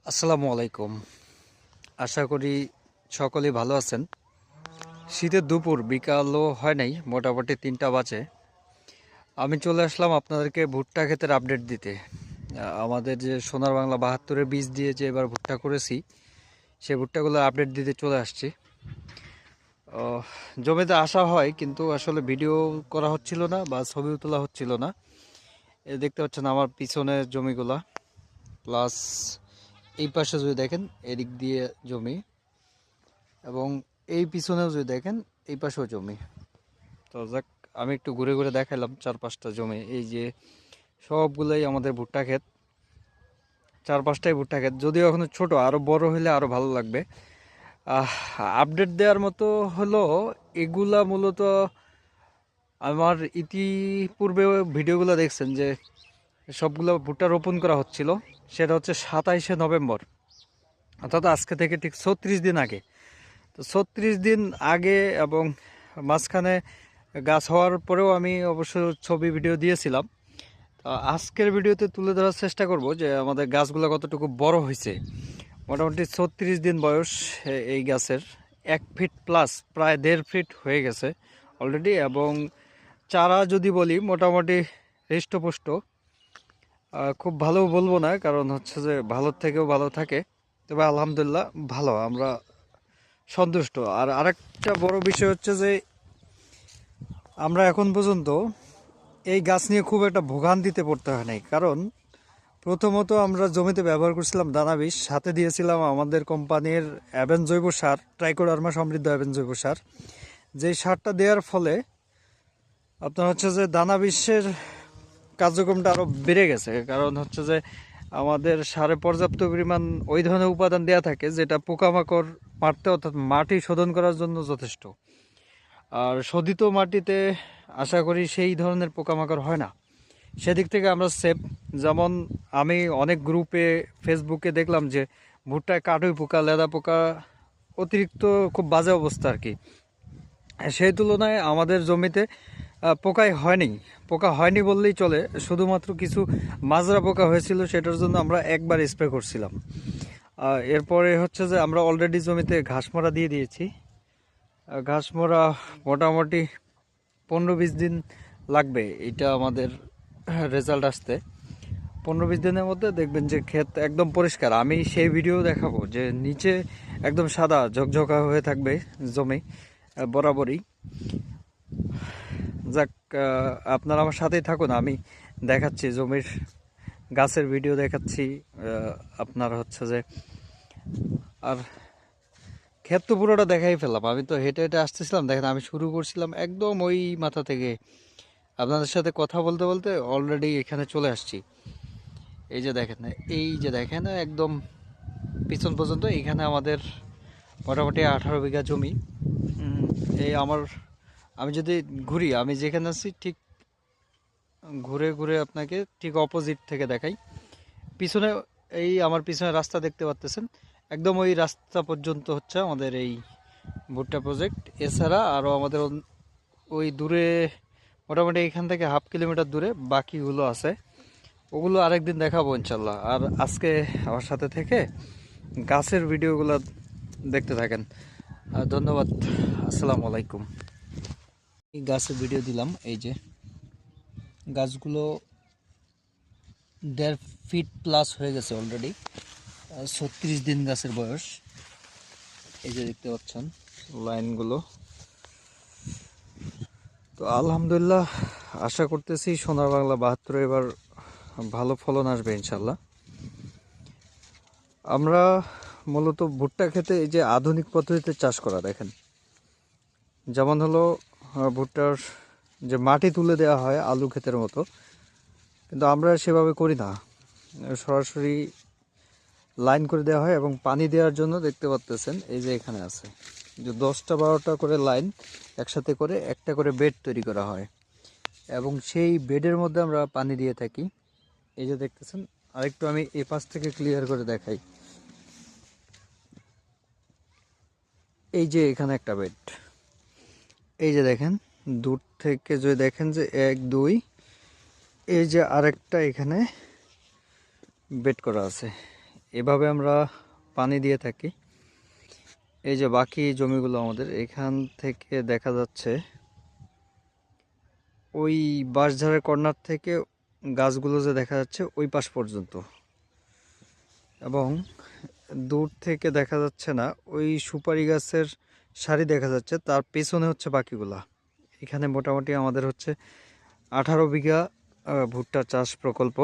আসসালামু আলাইকুম। আশা করি সকলেই ভালো আছেন। শীতের দুপুর বিকালও হয় নাই, মোটামুটি 3টা বাজে। আমি চলে আসলাম আপনাদেরকে ভুট্টা ক্ষেতের আপডেট দিতে। আমাদের যে সোনার বাংলা 72-এর বীজ দিয়ে যে এবার ভুট্টা করেছি, সেই ভুট্টাগুলোর আপডেট দিতে চলে আসছি। জমিতে আসা হয়, কিন্তু আসলে ভিডিও করা হচ্ছিল না বা ছবিও তোলা হচ্ছিল না। দেখতে পাচ্ছেন আমার পিছনের জমিগুলা, প্লাস এই পাশে যদি দেখেন এদিক দিয়ে জমি, এবং এই পিছনেও যদি দেখেন এই পাশেও জমি। তো যাক, আমি একটু ঘুরে ঘুরে দেখালাম 4-5টা জমি। এই যে সবগুলোই আমাদের ভুট্টা ক্ষেত, 4-5টাই ভুট্টা ক্ষেত। যদিও এখনো ছোট, আরো বড় হলে আরো ভালো লাগবে। আপডেট দেওয়ার মতো হলো এগুলা মূলত আমার ইতিপূর্বে ভিডিওগুলো দেখছেন যে সবগুলো ভুট্টা রোপণ করা হচ্ছিল, সেটা হচ্ছে 27শে নভেম্বর, অর্থাৎ আজকে থেকে ঠিক 36 দিন আগে। তো 36 দিন আগে এবং মাঝখানে গাছ হওয়ার পরেও আমি অবশ্য ছবি ভিডিও দিয়েছিলাম। তো আজকের ভিডিওতে তুলে ধরার চেষ্টা করব যে আমাদের গাছগুলো কতটুকু বড় হয়েছে। মোটামুটি 36 দিন বয়স এই গাছের, 1 ফিট প্লাস, প্রায় 1.5 ফিট হয়ে গেছে অলরেডি। এবং চারা যদি বলি মোটামুটি হৃষ্টপুষ্ট, খুব ভালো বলবো না, কারণ হচ্ছে যে ভালোর থেকেও ভালো থাকে, তবে আলহামদুলিল্লাহ ভালো, আমরা সন্তুষ্ট। আর আরেকটা বড় বিষয় হচ্ছে যে আমরা এখন পর্যন্ত এই গাছ নিয়ে খুব একটা ভোগান্তিতে পড়তে হয় নাই। কারণ প্রথমত আমরা জমিতে ব্যবহার করছিলাম দানা বিষ, সাথে দিয়েছিলাম আমাদের কোম্পানির অ্যাভেন জৈব সার, ট্রাইকোডার্মা সমৃদ্ধ অ্যাভেন জৈব সার। যেই সারটা দেওয়ার ফলে আপনার হচ্ছে যে দানা বিষের কার্যক্রমটা আরও বেড়ে গেছে। কারণ হচ্ছে যে আমাদের সারে পর্যাপ্ত পরিমাণ ওই ধরনের উপাদান দেওয়া থাকে যেটা পোকামাকড় মারতে, অর্থাৎ মাটি শোধন করার জন্য যথেষ্ট। আর শোধিত মাটিতে আশা করি সেই ধরনের পোকামাকড় হয় না, সেদিক থেকে আমরা সেফ। যেমন আমি অনেক গ্রুপে ফেসবুকে দেখলাম যে ভুট্টায় কাটুই পোকা, লেদা পোকা অতিরিক্ত, খুব বাজে অবস্থা আর কি। সেই তুলনায় আমাদের জমিতে পোকা হয়নি বললেই চলে। শুধুমাত্র কিছু মাজরা পোকা হয়েছিল, সেটার জন্য আমরা একবার স্প্রে করছিলাম। এরপরে হচ্ছে যে আমরা অলরেডি জমিতে ঘাসমরা দিয়ে দিয়েছি। ঘাসমরা মোটামুটি 15-20 দিন লাগবে এটা আমাদের রেজাল্ট আসতে। 15-20 দিনের মধ্যে দেখবেন যে ক্ষেত একদম পরিষ্কার। আমি সেই ভিডিও দেখাবো যে নিচে একদম সাদা ঝকঝকা হয়ে থাকবে জমি বরাবরই। যাক, আপনারা আমার সাথেই থাকুন, আমি দেখাচ্ছি জমির গাছের ভিডিও দেখাচ্ছি। আপনার হচ্ছে যে আর ক্ষেত তো পুরোটা দেখাই ফেললাম। আমি তো হেঁটে হেঁটে আসতেছিলাম, দেখেন আমি শুরু করছিলাম একদম ওই মাথা থেকে, আপনাদের সাথে কথা বলতে বলতে অলরেডি এখানে চলে আসছি। এই যে দেখেন, এই যে দেখেন একদম পিছন পর্যন্ত এখানে আমাদের মোটামুটি 18 বিঘা জমি। এই আমি যদি ঘুরি, আমি যেখানে আছি ঠিক ঘুরে ঘুরে আপনাকে ঠিক অপোজিট থেকে দেখাই। পিছনে, এই আমার পিছনে রাস্তা দেখতে পাচ্তেছেন, একদম ওই রাস্তা পর্যন্ত হচ্ছে আমাদের এই ভুট্টা প্রজেক্ট। এছাড়া আরও আমাদের ওই দূরে মোটামুটি এখান থেকে 1/2 কিলোমিটার দূরে বাকিগুলো আছে, ওগুলো আরেকদিন দেখাবো ইনশাল্লাহ। আর আজকে আমার সাথে থেকে গাছের ভিডিওগুলো দেখতে থাকেন। ধন্যবাদ। আসসালামু আলাইকুম। এই গাছের ভিডিও দিলাম, এই যে গাছগুলো 1.5 ফিট প্লাস হয়ে গেছে অলরেডি, 36 দিন গাছের বয়স। এই যে দেখতে পাচ্ছেন লাইনগুলো। তো আলহামদুলিল্লাহ আশা করতেছি সোনার বাংলা 72 এবার ভালো ফলন আসবে ইনশাল্লাহ। আমরা মূলত ভুট্টা খেতে এই যে আধুনিক পদ্ধতিতে চাষ করা, দেখেন যেমন হলো ভুট্টার যে মাটি তুলে দেওয়া হয় আলু ক্ষেতের মতো, কিন্তু আমরা সেভাবে করি না। সরাসরি লাইন করে দেওয়া হয়, এবং পানি দেওয়ার জন্য দেখতে পাচ্তেছেন এই যে এখানে আছে যে 10টা-12টা করে লাইন একসাথে করে একটা করে বেড তৈরি করা হয়, এবং সেই বেডের মধ্যে আমরা পানি দিয়ে থাকি। এই যে দেখতেছেন, আরেকটু আমি এই পাশ থেকে ক্লিয়ার করে দেখাই। এই যে এখানে একটা বেড, এই যে দেখেন দূর থেকে যদি দেখেন যে 1 2, এই যে আরেকটা এখানে বেড করা আছে। এভাবে আমরা পানি দিয়ে থাকি। এই যে বাকি জমিগুলো আমাদের এখান থেকে দেখা যাচ্ছে ওই বাঁশঝাড়ের কর্নার থেকে গাছগুলো যে দেখা যাচ্ছে ওই পাশ পর্যন্ত, এবং দূর থেকে দেখা যাচ্ছে না, ওই সুপারি গাছের সারি দেখা যাচ্ছে, তার পেছনে হচ্ছে বাকিগুলা। এখানে মোটামুটি আমাদের হচ্ছে 18 বিঘা ভুট্টা চাষ প্রকল্প।